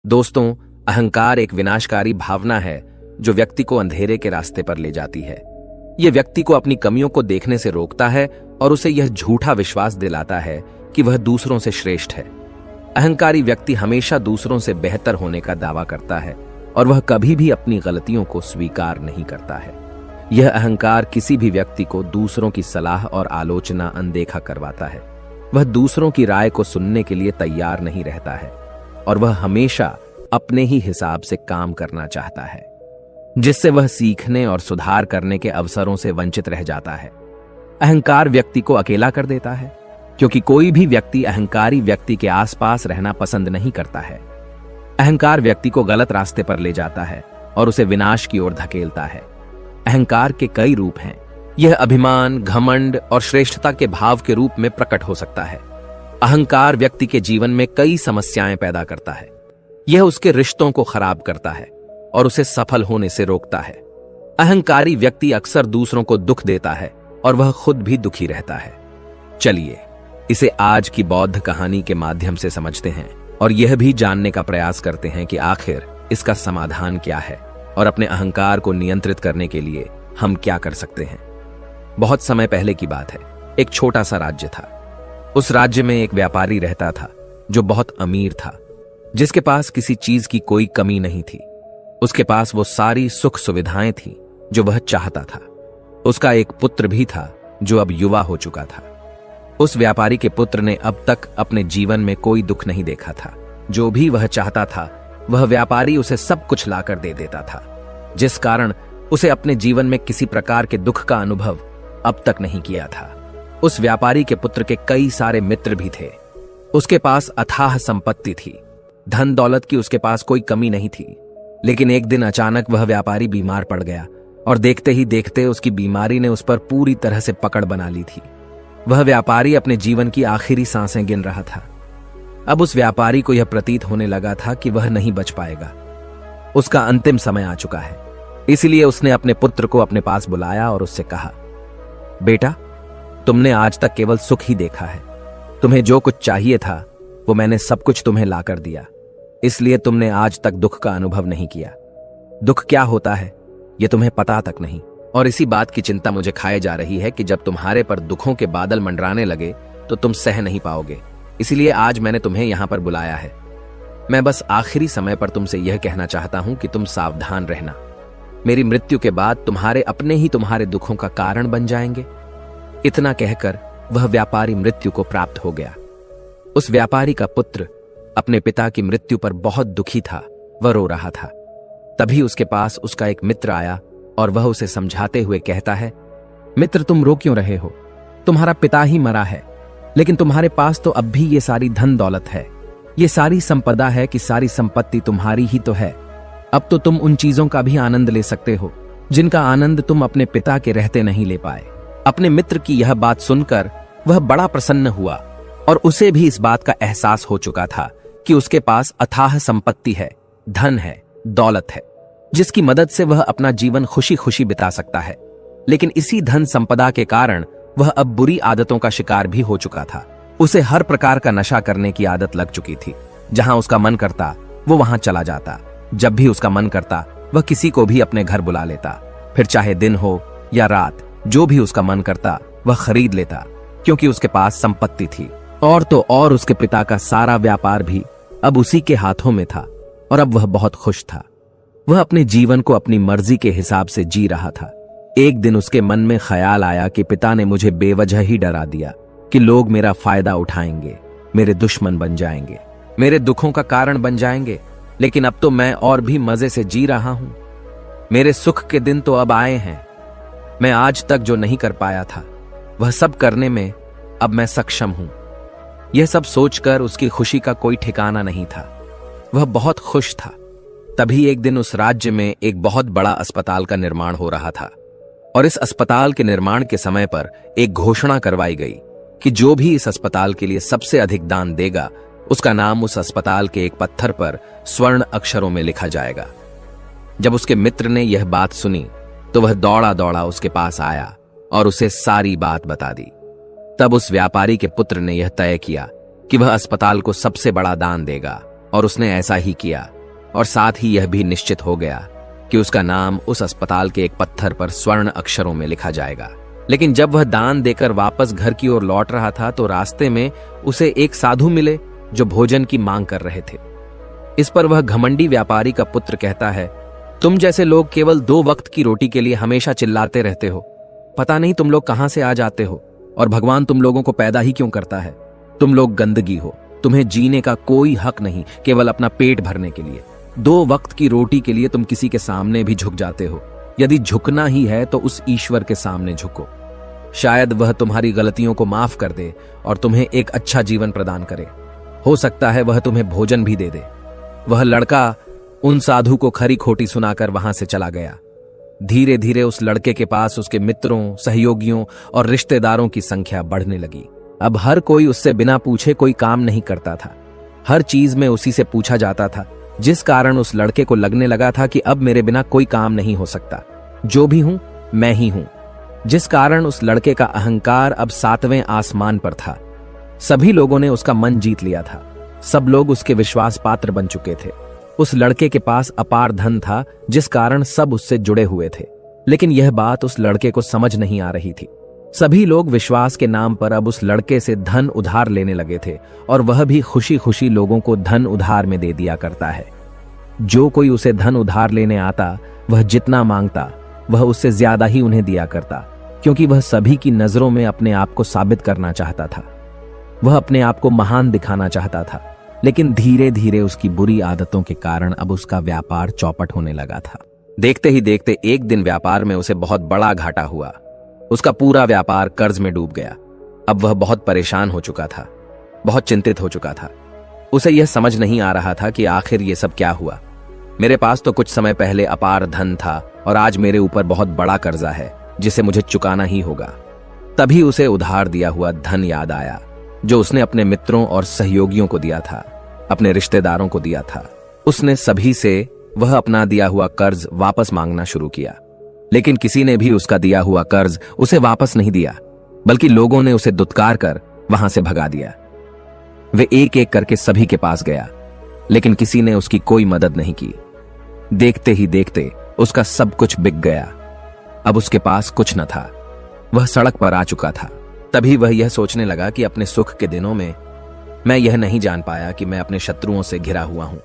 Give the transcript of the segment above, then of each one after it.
दोस्तों, अहंकार एक विनाशकारी भावना है जो व्यक्ति को अंधेरे के रास्ते पर ले जाती है। यह व्यक्ति को अपनी कमियों को देखने से रोकता है और उसे यह झूठा विश्वास दिलाता है कि वह दूसरों से श्रेष्ठ है। अहंकारी व्यक्ति हमेशा दूसरों से बेहतर होने का दावा करता है और वह कभी भी अपनी गलतियों को स्वीकार नहीं करता है। यह अहंकार किसी भी व्यक्ति को दूसरों की सलाह और आलोचना अनदेखा करवाता है। वह दूसरों की राय को सुनने के लिए तैयार नहीं रहता है और वह हमेशा अपने ही हिसाब से काम करना चाहता है, जिससे वह सीखने और सुधार करने के अवसरों से वंचित रह जाता है। अहंकार व्यक्ति को अकेला कर देता है, क्योंकि कोई भी व्यक्ति अहंकारी व्यक्ति के आसपास रहना पसंद नहीं करता है। अहंकार व्यक्ति को गलत रास्ते पर ले जाता है और उसे विनाश की ओर धकेलता है। अहंकार के कई रूप हैं। यह अभिमान, घमंड और श्रेष्ठता के भाव के रूप में प्रकट हो सकता है। अहंकार व्यक्ति के जीवन में कई समस्याएं पैदा करता है। यह उसके रिश्तों को खराब करता है और उसे सफल होने से रोकता है। अहंकारी व्यक्ति अक्सर दूसरों को दुख देता है और वह खुद भी दुखी रहता है। चलिए इसे आज की बौद्ध कहानी के माध्यम से समझते हैं और यह भी जानने का प्रयास करते हैं कि आखिर इसका समाधान क्या है और अपने अहंकार को नियंत्रित करने के लिए हम क्या कर सकते हैं। बहुत समय पहले की बात है। एक छोटा सा राज्य था। उस राज्य में एक व्यापारी रहता था जो बहुत अमीर था, जिसके पास किसी चीज की कोई कमी नहीं थी। उसके पास वो सारी सुख सुविधाएं थी जो वह चाहता था। उसका एक पुत्र भी था जो अब युवा हो चुका था। उस व्यापारी के पुत्र ने अब तक अपने जीवन में कोई दुख नहीं देखा था। जो भी वह चाहता था वह व्यापारी उसे सब कुछ लाकर दे देता था, जिस कारण उसे अपने जीवन में किसी प्रकार के दुख का अनुभव अब तक नहीं किया था। उस व्यापारी के पुत्र के कई सारे मित्र भी थे। उसके पास अथाह संपत्ति थी। धन दौलत की उसके पास कोई कमी नहीं थी। लेकिन एक दिन अचानक वह व्यापारी बीमार पड़ गया और देखते ही देखते उसकी बीमारी ने उस पर पूरी तरह से पकड़ बना ली थी। वह व्यापारी अपने जीवन की आखिरी सांसें गिन रहा था। अब उस व्यापारी को यह प्रतीत होने लगा था कि वह नहीं बच पाएगा। उसका अंतिम समय आ चुका है। इसलिए उसने अपने पुत्र को अपने पास बुलाया और उससे कहा, बेटा, तुमने आज तक केवल सुख ही देखा है। तुम्हें जो कुछ चाहिए था वो मैंने सब कुछ तुम्हें लाकर दिया, इसलिए तुमने आज तक दुख का अनुभव नहीं किया। दुख क्या होता है ये तुम्हें पता तक नहीं, और इसी बात की चिंता मुझे खाए जा रही है कि जब तुम्हारे पर दुखों के बादल मंडराने लगे तो तुम सह नहीं पाओगे। इसलिए आज मैंने तुम्हें यहां पर बुलाया है। मैं बस आखिरी समय पर तुमसे यह कहना चाहता हूं कि तुम सावधान रहना। मेरी मृत्यु के बाद तुम्हारे अपने ही तुम्हारे दुखों का कारण बन जाएंगे। इतना कहकर वह व्यापारी मृत्यु को प्राप्त हो गया। उस व्यापारी का पुत्र अपने पिता की मृत्यु पर बहुत दुखी था। वह रो रहा था। तभी उसके पास उसका एक मित्र आया और वह उसे समझाते हुए कहता है, मित्र, तुम रो क्यों रहे हो? तुम्हारा पिता ही मरा है, लेकिन तुम्हारे पास तो अब भी ये सारी धन दौलत है। ये सारी संपदा है कि सारी संपत्ति तुम्हारी ही तो है। अब तो तुम उन चीजों का भी आनंद ले सकते हो जिनका आनंद तुम अपने पिता के रहते नहीं ले पाए। अपने मित्र की यह बात सुनकर वह बड़ा प्रसन्न हुआ और उसे भी इस बात का एहसास हो चुका था कि उसके पास अथाह संपत्ति है, धन है, दौलत है, जिसकी मदद से वह अपना जीवन खुशी खुशी बिता सकता है। लेकिन इसी धन संपदा के कारण वह अब बुरी आदतों का शिकार भी हो चुका था। उसे हर प्रकार का नशा करने की आदत लग चुकी थी। जहां उसका मन करता वो वहां चला जाता। जब भी उसका मन करता वह किसी को भी अपने घर बुला लेता। फिर चाहे दिन हो या रात, जो भी उसका मन करता वह खरीद लेता, क्योंकि उसके पास संपत्ति थी। और तो और उसके पिता का सारा व्यापार भी अब उसी के हाथों में था और अब वह बहुत खुश था। वह अपने जीवन को अपनी मर्जी के हिसाब से जी रहा था। एक दिन उसके मन में ख्याल आया कि पिता ने मुझे बेवजह ही डरा दिया कि लोग मेरा फायदा उठाएंगे, मेरे दुश्मन बन जाएंगे, मेरे दुखों का कारण बन जाएंगे। लेकिन अब तो मैं और भी मजे से जी रहा हूं। मेरे सुख के दिन तो अब आए हैं। मैं आज तक जो नहीं कर पाया था वह सब करने में अब मैं सक्षम हूं। यह सब सोचकर उसकी खुशी का कोई ठिकाना नहीं था। वह बहुत खुश था। तभी एक दिन उस राज्य में एक बहुत बड़ा अस्पताल का निर्माण हो रहा था और इस अस्पताल के निर्माण के समय पर एक घोषणा करवाई गई कि जो भी इस अस्पताल के लिए सबसे अधिक दान देगा उसका नाम उस अस्पताल के एक पत्थर पर स्वर्ण अक्षरों में लिखा जाएगा। जब उसके मित्र ने यह बात सुनी तो वह दौड़ा दौड़ा उसके पास आया और उसे सारी बात बता दी। तब उस व्यापारी के पुत्र ने यह तय किया कि वह अस्पताल को सबसे बड़ा दान देगा और उसने ऐसा ही किया, और साथ ही यह भी निश्चित हो गया कि उसका नाम उस अस्पताल के एक पत्थर पर स्वर्ण अक्षरों में लिखा जाएगा। लेकिन जब वह दान देकर वापस घर की ओर लौट रहा था तो रास्ते में उसे एक साधु मिले जो भोजन की मांग कर रहे थे। इस पर वह घमंडी व्यापारी का पुत्र कहता है, तुम जैसे लोग केवल 2 वक्त की रोटी के लिए हमेशा चिल्लाते रहते हो। पता नहीं तुम लोग कहां से आ जाते हो और भगवान तुम लोगों को पैदा ही क्यों करता है। तुम लोग गंदगी हो, तुम्हें जीने का कोई हक नहीं, केवल अपना पेट भरने के लिए। 2 वक्त की रोटी के लिए तुम किसी के सामने भी झुक जाते हो। यदि झुकना ही है तो उस ईश्वर के सामने झुको। शायद वह तुम्हारी गलतियों को माफ कर दे और तुम्हें एक अच्छा जीवन प्रदान करे। हो सकता है वह तुम्हें भोजन भी दे दे। वह लड़का उन साधु को खरी खोटी सुनाकर वहां से चला गया। धीरे धीरे उस लड़के के पास उसके मित्रों, सहयोगियों और रिश्तेदारों की संख्या बढ़ने लगी। अब हर कोई उससे बिना पूछे कोई काम नहीं करता था। हर चीज में उसी से पूछा जाता था, जिस कारण उस लड़के को लगने लगा था कि अब मेरे बिना कोई काम नहीं हो सकता। जो भी हूं मैं ही हूं। जिस कारण उस लड़के का अहंकार अब 7वें आसमान पर था। सभी लोगों ने उसका मन जीत लिया था। सब लोग उसके विश्वास पात्र बन चुके थे। उस लड़के के पास अपार धन था, जिस कारण सब उससे जुड़े हुए थे। लेकिन यह बात उस लड़के को समझ नहीं आ रही थी। सभी लोग विश्वास के नाम पर अब उस लड़के से धन उधार लेने लगे थे, और वह भी खुशी खुशी लोगों को धन उधार में दे दिया करता है। जो कोई उसे धन उधार लेने आता, वह जितना मांगता वह उससे ज्यादा ही उन्हें दिया करता, क्योंकि वह सभी की नजरों में अपने आप को साबित करना चाहता था। वह अपने आप को महान दिखाना चाहता था। लेकिन धीरे धीरे उसकी बुरी आदतों के कारण अब उसका व्यापार चौपट होने लगा था। देखते ही देखते एक दिन व्यापार में उसे बहुत बड़ा घाटा हुआ। उसका पूरा व्यापार कर्ज में डूब गया। अब वह बहुत परेशान हो चुका था, बहुत चिंतित हो चुका था। उसे यह समझ नहीं आ रहा था कि आखिर ये सब क्या हुआ। मेरे पास तो कुछ समय पहले अपार धन था और आज मेरे ऊपर बहुत बड़ा कर्जा है जिसे मुझे चुकाना ही होगा। तभी उसे उधार दिया हुआ धन याद आया, जो उसने अपने मित्रों और सहयोगियों को दिया था, अपने रिश्तेदारों को दिया था। उसने सभी से वह अपना दिया हुआ कर्ज वापस मांगना शुरू किया। लेकिन किसी ने भी उसका दिया हुआ कर्ज उसे वापस नहीं दिया, बल्कि लोगों ने उसे दुत्कार कर वहां से भगा दिया। वे एक एक करके सभी के पास गया, लेकिन किसी ने उसकी कोई मदद नहीं की। देखते ही देखते उसका सब कुछ बिक गया। अब उसके पास कुछ न था। वह सड़क पर आ चुका था। तभी वह यह सोचने लगा कि अपने सुख के दिनों में मैं यह नहीं जान पाया कि मैं अपने शत्रुओं से घिरा हुआ हूं।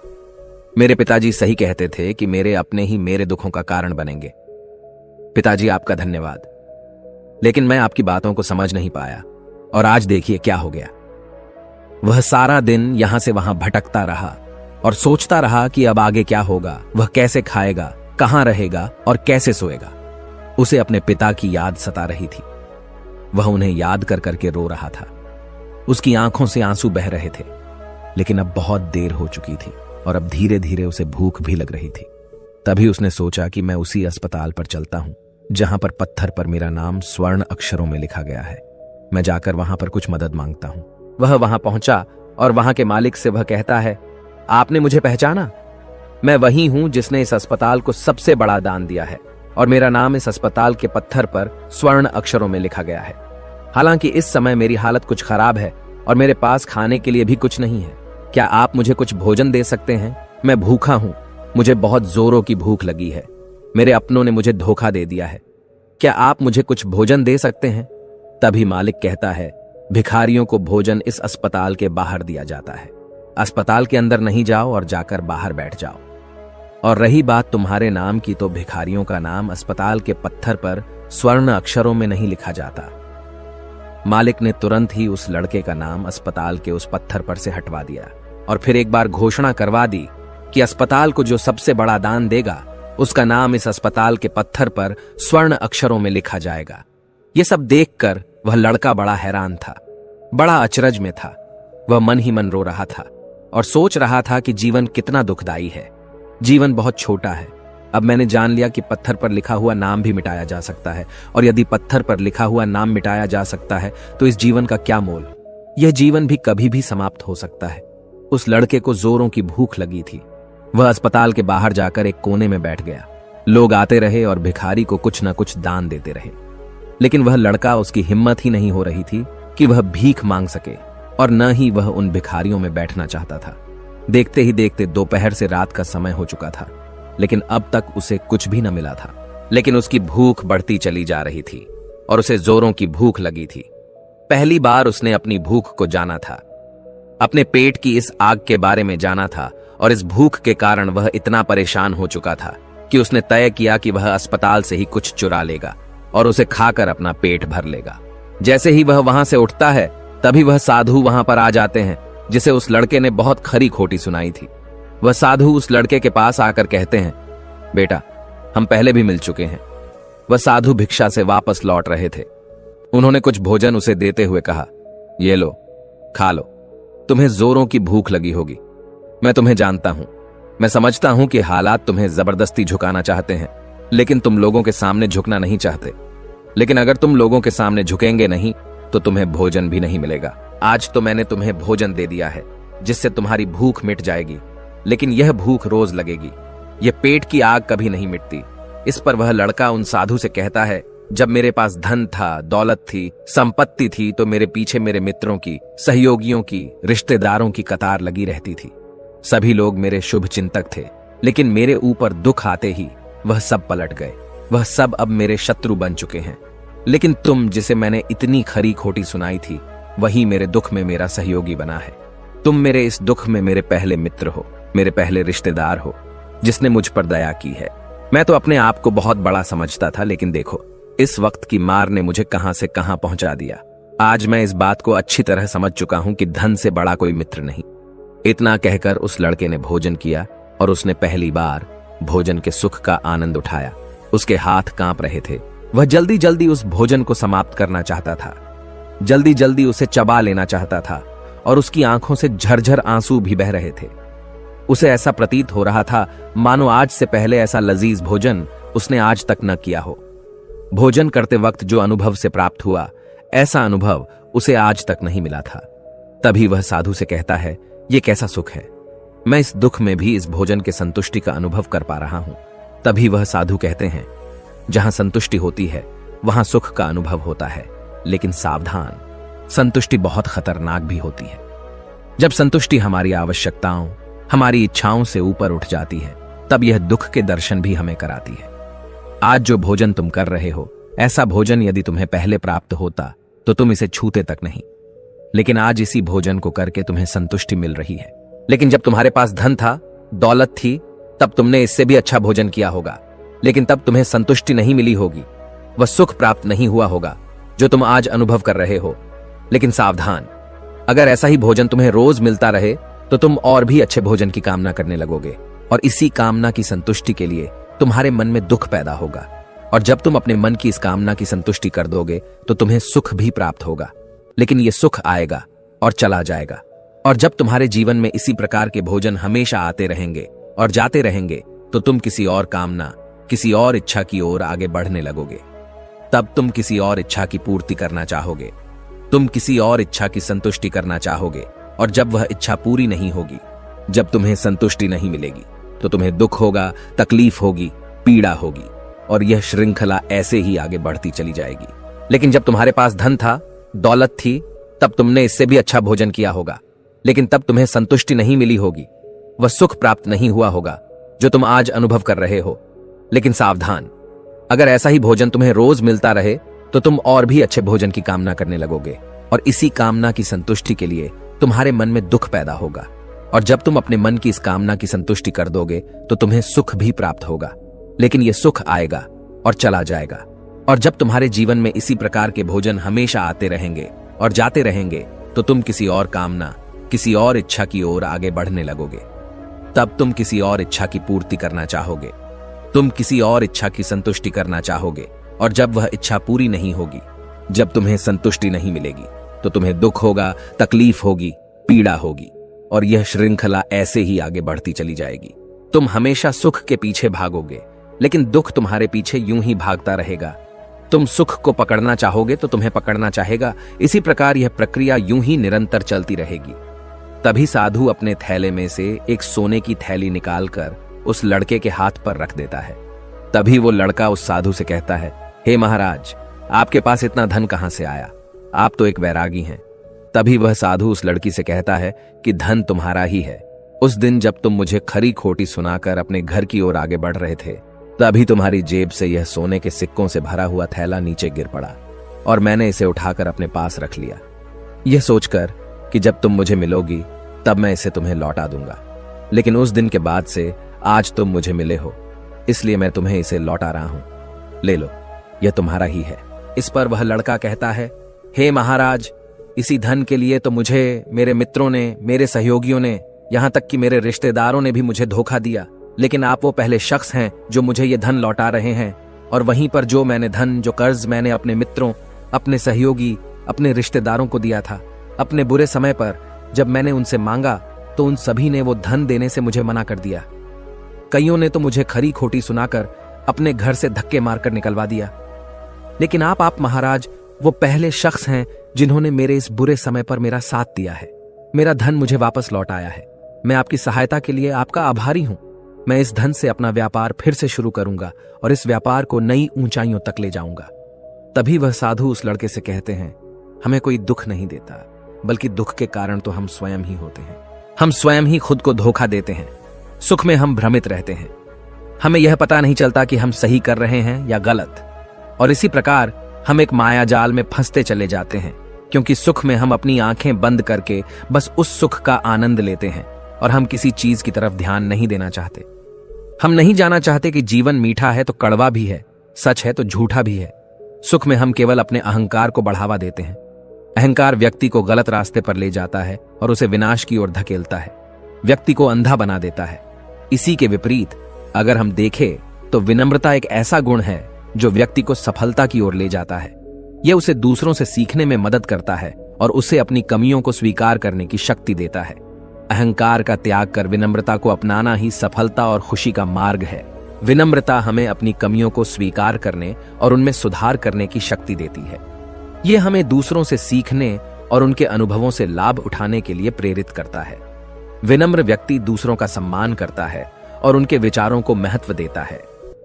मेरे पिताजी सही कहते थे कि मेरे अपने ही मेरे दुखों का कारण बनेंगे। पिताजी, आपका धन्यवाद। लेकिन मैं आपकी बातों को समझ नहीं पाया, और आज देखिए क्या हो गया। वह सारा दिन यहां से वहां भटकता रहा और सोचता रहा कि अब आगे क्या होगा, वह कैसे खाएगा, कहां रहेगा और कैसे सोएगा। उसे अपने पिता की याद सता रही थी। वह उन्हें याद कर करके रो रहा था। उसकी आंखों से आंसू बह रहे थे। लेकिन अब बहुत देर हो चुकी थी और अब धीरे धीरे उसे भूख भी लग रही थी। तभी उसने सोचा कि मैं उसी अस्पताल पर चलता हूं जहां पर पत्थर पर मेरा नाम स्वर्ण अक्षरों में लिखा गया है। मैं जाकर वहां पर कुछ मदद मांगता हूं। वह वहां पहुंचा और वहां के मालिक से वह कहता है, आपने मुझे पहचाना? मैं वही हूं जिसने इस अस्पताल को सबसे बड़ा दान दिया है, और मेरा नाम इस अस्पताल के पत्थर पर स्वर्ण अक्षरों में लिखा गया है। हालांकि इस समय मेरी हालत कुछ खराब है और मेरे पास खाने के लिए भी कुछ नहीं है। क्या आप मुझे कुछ भोजन दे सकते हैं? मैं भूखा हूं। मुझे बहुत जोरों की भूख लगी है। मेरे अपनों ने मुझे धोखा दे दिया है। क्या आप मुझे कुछ भोजन दे सकते हैं? तभी मालिक कहता है, भिखारियों को भोजन इस अस्पताल के बाहर दिया जाता है। अस्पताल के अंदर नहीं जाओ और जाकर बाहर बैठ जाओ। और रही बात तुम्हारे नाम की, तो भिखारियों का नाम अस्पताल के पत्थर पर स्वर्ण अक्षरों में नहीं लिखा जाता। मालिक ने तुरंत ही उस लड़के का नाम अस्पताल के उस पत्थर पर से हटवा दिया और फिर एक बार घोषणा करवा दी कि अस्पताल को जो सबसे बड़ा दान देगा, उसका नाम इस अस्पताल के पत्थर पर स्वर्ण अक्षरों में लिखा जाएगा। ये सब देखकर वह लड़का बड़ा हैरान था, बड़ा अचरज में था। वह मन ही मन रो रहा था और सोच रहा था कि जीवन कितना दुखदाई है। जीवन बहुत छोटा है। अब मैंने जान लिया कि पत्थर पर लिखा हुआ नाम भी मिटाया जा सकता है, और यदि पत्थर पर लिखा हुआ नाम मिटाया जा सकता है तो इस जीवन का क्या मोल। यह जीवन भी कभी भी समाप्त हो सकता है। उस लड़के को जोरों की भूख लगी थी। वह अस्पताल के बाहर जाकर एक कोने में बैठ गया। लोग आते रहे और भिखारी को कुछ न कुछ दान देते रहे, लेकिन वह लड़का, उसकी हिम्मत ही नहीं हो रही थी कि वह भीख मांग सके, और न ही वह उन भिखारियों में बैठना चाहता था। देखते ही देखते दोपहर से रात का समय हो चुका था, लेकिन अब तक उसे कुछ भी न मिला था। लेकिन उसकी भूख बढ़ती चली जा रही थी और उसे जोरों की भूख लगी थी। पहली बार उसने अपनी भूख को जाना था, अपने पेट की इस आग के बारे में जाना था, और इस भूख के कारण वह इतना परेशान हो चुका था कि उसने तय किया कि वह अस्पताल से ही कुछ चुरा लेगा और उसे खाकर अपना पेट भर लेगा। जैसे ही वह वहां से उठता है, तभी वह साधु वहां पर आ जाते हैं, जिसे उस लड़के ने बहुत खरी खोटी सुनाई थी। वह साधु उस लड़के के पास आकर कहते हैं, बेटा, हम पहले भी मिल चुके हैं। वह साधु भिक्षा से वापस लौट रहे थे। उन्होंने कुछ भोजन उसे देते हुए कहा, ये लो, खा लो, तुम्हें जोरों की भूख लगी होगी। मैं तुम्हें जानता हूं, मैं समझता हूं कि हालात तुम्हें जबरदस्ती झुकाना चाहते हैं, लेकिन तुम लोगों के सामने झुकना नहीं चाहते। लेकिन अगर तुम लोगों के सामने झुकेंगे नहीं तो तुम्हें भोजन भी नहीं मिलेगा। आज तो मैंने तुम्हें भोजन दे दिया है, जिससे तुम्हारी भूख मिट जाएगी, लेकिन यह भूख रोज लगेगी। यह पेट की आग कभी नहीं मिटती। इस पर वह लड़का उन साधु से कहता है, जब मेरे पास धन था, दौलत थी, संपत्ति थी, तो मेरे पीछे मेरे मित्रों की, सहयोगियों की, रिश्तेदारों की कतार लगी रहती थी। सभी लोग मेरे शुभ चिंतक थे, लेकिन मेरे ऊपर दुख आते ही वह सब पलट गए। वह सब अब मेरे शत्रु बन चुके हैं। लेकिन तुम, जिसे मैंने इतनी खरी खोटी सुनाई थी, वही मेरे दुख में मेरा सहयोगी बना है। तुम मेरे इस दुख में मेरे पहले मित्र हो, मेरे पहले रिश्तेदार हो, जिसने मुझ पर दया की है। मैं तो अपने आप को बहुत बड़ा समझता था, लेकिन देखो, इस वक्त की मार ने मुझे कहां से कहां पहुंचा दिया। आज मैं इस बात को अच्छी तरह समझ चुका हूं कि धन से बड़ा कोई मित्र नहीं। इतना कहकर उस लड़के ने भोजन किया और उसने पहली बार भोजन के सुख का आनंद उठाया। उसके हाथ कांप रहे थे। वह जल्दी जल्दी उस भोजन को समाप्त करना चाहता था, जल्दी जल्दी उसे चबा लेना चाहता था, और उसकी आंखों से झरझर आंसू भी बह रहे थे। उसे ऐसा प्रतीत हो रहा था मानो आज से पहले ऐसा लजीज भोजन उसने आज तक न किया हो। भोजन करते वक्त जो अनुभव से प्राप्त हुआ, ऐसा अनुभव उसे आज तक नहीं मिला था। तभी वह साधु से कहता है, यह कैसा सुख है, मैं इस दुख में भी इस भोजन के संतुष्टि का अनुभव कर पा रहा हूं। तभी वह साधु कहते हैं, जहां संतुष्टि होती है वहां सुख का अनुभव होता है, लेकिन सावधान, संतुष्टि बहुत खतरनाक भी होती है। जब संतुष्टि हमारी आवश्यकताओं, हमारी इच्छाओं से ऊपर उठ जाती है, तब यह दुख के दर्शन भी हमें कराती है। आज जो भोजन तुम कर रहे हो, ऐसा भोजन यदि तुम्हें पहले प्राप्त होता तो तुम इसे छूते तक नहीं। लेकिन आज इसी भोजन को करके तुम्हें संतुष्टि मिल रही है। लेकिन जब तुम्हारे पास धन था, दौलत थी, तब तुमने इससे भी अच्छा भोजन किया होगा, लेकिन तब तुम्हें संतुष्टि नहीं मिली होगी, वह सुख प्राप्त नहीं हुआ होगा जो तुम आज अनुभव कर रहे हो। लेकिन सावधान, अगर ऐसा ही भोजन तुम्हें रोज मिलता रहे तो तुम और भी अच्छे भोजन की कामना करने लगोगे, और इसी कामना की संतुष्टि के लिए तुम्हारे मन में दुख पैदा होगा। और जब तुम अपने मन की इस कामना की संतुष्टि कर दोगे तो तुम्हें सुख भी प्राप्त होगा, लेकिन यह सुख आएगा और चला जाएगा। और जब तुम्हारे जीवन में इसी प्रकार के भोजन हमेशा आते रहेंगे और जाते रहेंगे, तो तुम किसी और कामना, किसी और इच्छा की ओर आगे बढ़ने लगोगे। तब तुम किसी और इच्छा की पूर्ति करना चाहोगे, तुम किसी और इच्छा की संतुष्टि करना चाहोगे, और जब वह इच्छा पूरी नहीं होगी, जब तुम्हें संतुष्टि नहीं मिलेगी, तो तुम्हें दुख होगा, तकलीफ होगी, पीड़ा होगी, और यह श्रृंखला ऐसे ही आगे बढ़ती चली जाएगी। लेकिन जब तुम्हारे पास धन था, दौलत थी, तब तुमने इससे भी अच्छा भोजन किया होगा, लेकिन तब तुम्हें संतुष्टि नहीं मिली होगी, वह सुख प्राप्त नहीं हुआ होगा जो तुम आज अनुभव कर रहे हो। लेकिन सावधान, अगर ऐसा ही भोजन तुम्हें रोज मिलता रहे तो तुम और भी अच्छे भोजन की कामना करने लगोगे, और इसी कामना की संतुष्टि के लिए तुम्हारे मन में दुख पैदा होगा। और जब तुम अपने मन की इस कामना की संतुष्टि कर दोगे तो तुम्हें सुख भी प्राप्त होगा, लेकिन यह सुख आएगा और चला जाएगा। और जब तुम्हारे जीवन में इसी प्रकार के भोजन हमेशा आते रहेंगे और जाते रहेंगे, तो तुम किसी और कामना, किसी और इच्छा की ओर आगे बढ़ने लगोगे। तब तुम किसी और इच्छा की पूर्ति करना चाहोगे, तुम किसी और इच्छा की संतुष्टि करना चाहोगे, और जब वह इच्छा पूरी नहीं होगी, जब तुम्हें संतुष्टि नहीं मिलेगी, तो तुम्हें दुख होगा, तकलीफ होगी, पीड़ा होगी, और यह श्रृंखला ऐसे ही आगे बढ़ती चली जाएगी। तुम हमेशा सुख के पीछे भागोगे, लेकिन दुख तुम्हारे पीछे यूं ही भागता रहेगा। तुम सुख को पकड़ना चाहोगे तो तुम्हें पकड़ना चाहेगा। इसी प्रकार यह प्रक्रिया यूं ही निरंतर चलती रहेगी। तभी साधु अपने थैले में से एक सोने की थैली निकालकर उस लड़के के हाथ पर रख देता है। तभी वो लड़का उस साधु से कहता है, हे महाराज, आपके पास इतना धन कहां से आया? आप तो एक वैरागी हैं। तभी वह साधु उस लड़की से कहता है कि धन तुम्हारा ही है, उस दिन जब तुम मुझे खरी खोटी सुनाकर अपने घर की ओर आगे बढ़ रहे थे, तभी तुम्हारी जेब से यह सोने के सिक्कों से भरा हुआ थैला नीचे गिर पड़ा और मैंने इसे उठाकर अपने पास रख लिया, यह सोचकर कि जब तुम मुझे मिलोगी तब मैं इसे तुम्हें लौटा दूंगा। लेकिन उस दिन के बाद से आज तुम मुझे मिले हो, इसलिए मैं तुम्हें इसे लौटा रहा हूं। ले लो, यह तुम्हारा ही है। इस पर वह लड़का कहता है, हे महाराज, इसी धन के लिए तो मुझे मेरे मित्रों ने, मेरे सहयोगियों ने, यहां तक कि मेरे रिश्तेदारों ने भी मुझे धोखा दिया। लेकिन आप वो पहले शख्स हैं जो मुझे ये धन लौटा रहे हैं, और वहीं पर जो मैंने धन, जो कर्ज मैंने अपने मित्रों, अपने सहयोगी, अपने रिश्तेदारों को दिया था, अपने बुरे समय पर जब मैंने उनसे मांगा तो उन सभी ने वो धन देने से मुझे मना कर दिया। कईयों ने तो मुझे खरी खोटी सुनाकर अपने घर से धक्के मारकर निकलवा दिया। लेकिन आप महाराज वो पहले शख्स हैं जिन्होंने मेरे इस बुरे समय पर मेरा साथ दिया है, मेरा धन मुझे वापस लौट आया है। मैं आपकी सहायता के लिए आपका आभारी हूं। मैं इस धन से अपना व्यापार फिर से शुरू करूंगा और इस व्यापार को नई ऊंचाइयों तक ले जाऊंगा। तभी वह साधु उस लड़के से कहते हैं, हमें कोई दुख नहीं देता, बल्कि दुख के कारण तो हम स्वयं ही होते हैं। हम स्वयं ही खुद को धोखा देते हैं। सुख में हम भ्रमित रहते हैं, हमें यह पता नहीं चलता कि हम सही कर रहे हैं या गलत, और इसी प्रकार हम एक माया जाल में फंसते चले जाते हैं, क्योंकि सुख में हम अपनी आंखें बंद करके बस उस सुख का आनंद लेते हैं और हम किसी चीज की तरफ ध्यान नहीं देना चाहते। हम नहीं जाना चाहते कि जीवन मीठा है तो कड़वा भी है, सच है तो झूठा भी है। सुख में हम केवल अपने अहंकार को बढ़ावा देते हैं। अहंकार व्यक्ति को गलत रास्ते पर ले जाता है और उसे विनाश की ओर धकेलता है, व्यक्ति को अंधा बना देता है। इसी के विपरीत अगर हम देखें तो विनम्रता एक ऐसा गुण है जो व्यक्ति को सफलता की ओर ले जाता है। यह उसे दूसरों से सीखने में मदद करता है और उसे अपनी कमियों को स्वीकार करने की शक्ति देता है। अहंकार का त्याग कर विनम्रता को अपनाना ही सफलता और खुशी का मार्ग है। विनम्रता हमें अपनी कमियों को स्वीकार करने और उनमें सुधार करने की शक्ति देती है। यह हमें दूसरों से सीखने और उनके अनुभवों से लाभ उठाने के लिए प्रेरित करता है। विनम्र व्यक्ति दूसरों का सम्मान करता है और उनके विचारों को महत्व देता है,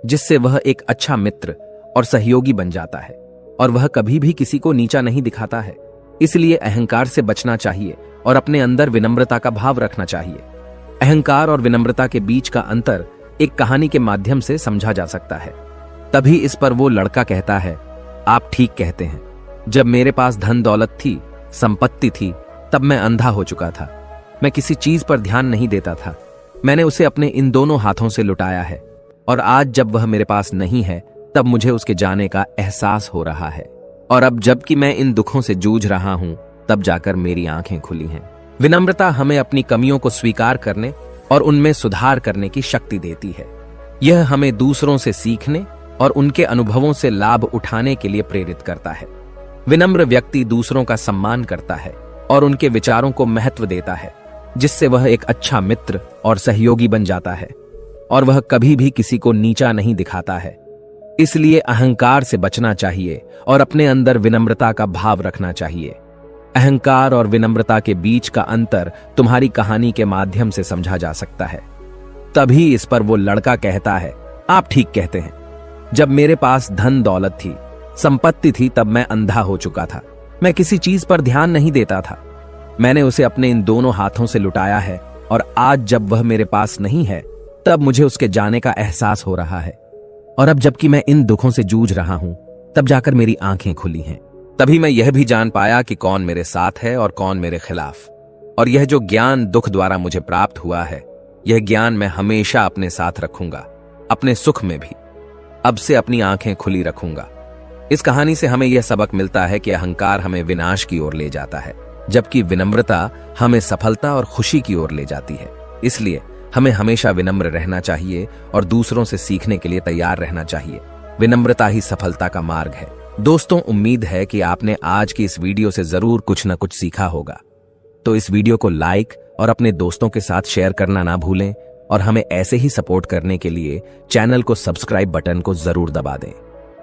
जिससे वह एक अच्छा मित्र और सहयोगी बन जाता है, और वह कभी भी किसी को नीचा नहीं दिखाता है। इसलिए अहंकार से बचना चाहिए और अपने अंदर विनम्रता का भाव रखना चाहिए। अहंकार और विनम्रता के बीच का अंतर एक कहानी के माध्यम से समझा जा सकता है। तभी इस पर वो लड़का कहता है, आप ठीक कहते हैं, जब मेरे पास धन दौलत थी, संपत्ति थी, तब मैं अंधा हो चुका था। मैं किसी चीज पर ध्यान नहीं देता था। मैंने उसे अपने इन दोनों हाथों से लुटाया है, और आज जब वह मेरे पास नहीं है तब मुझे उसके जाने का एहसास हो रहा है। और अब जबकि मैं इन दुखों से जूझ रहा हूं, तब जाकर मेरी आंखें खुली हैं। विनम्रता हमें अपनी कमियों को स्वीकार करने और उनमें सुधार करने की शक्ति देती है। यह हमें दूसरों से सीखने और उनके अनुभवों से लाभ उठाने के लिए प्रेरित करता है। विनम्र व्यक्ति दूसरों का सम्मान करता है और उनके विचारों को महत्व देता है, जिससे वह एक अच्छा मित्र और सहयोगी बन जाता है, और वह कभी भी किसी को नीचा नहीं दिखाता है। इसलिए अहंकार से बचना चाहिए और अपने अंदर विनम्रता का भाव रखना चाहिए। अहंकार और विनम्रता के बीच का अंतर तुम्हारी कहानी के माध्यम से समझा जा सकता है। तभी इस पर वो लड़का कहता है, आप ठीक कहते हैं, जब मेरे पास धन दौलत थी, संपत्ति थी, तब मैं अंधा हो चुका था। मैं किसी चीज पर ध्यान नहीं देता था। मैंने उसे अपने इन दोनों हाथों से लुटाया है, और आज जब वह मेरे पास नहीं है तब मुझे उसके जाने का एहसास हो रहा है। और अब जबकि मैं इन दुखों से जूझ रहा हूं, तब जाकर मेरी आंखें खुली हैं। तभी मैं यह भी जान पाया कि कौन मेरे साथ है और कौन मेरे खिलाफ। और यह जो ज्ञान दुख द्वारा मुझे प्राप्त हुआ है, यह ज्ञान मैं हमेशा अपने साथ रखूंगा, अपने सुख में भी। अब से अपनी आंखें खुली रखूंगा। इस कहानी से हमें यह सबक मिलता है कि अहंकार हमें विनाश की ओर ले जाता है, जबकि विनम्रता हमें सफलता और खुशी की ओर ले जाती है। इसलिए हमें हमेशा विनम्र रहना चाहिए और दूसरों से सीखने के लिए तैयार रहना चाहिए। विनम्रता ही सफलता का मार्ग है। दोस्तों, उम्मीद है कि आपने आज की इस वीडियो से जरूर कुछ न कुछ सीखा होगा। तो इस वीडियो को लाइक और अपने दोस्तों के साथ शेयर करना ना भूलें, और हमें ऐसे ही सपोर्ट करने के लिए चैनल को सब्सक्राइब बटन को जरूर दबा दें।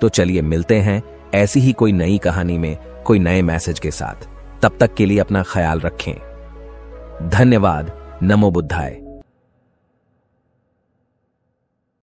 तो चलिए मिलते हैं ऐसी ही कोई नई कहानी में कोई नए मैसेज के साथ। तब तक के लिए अपना ख्याल रखें। धन्यवाद। नमो बुद्धाय।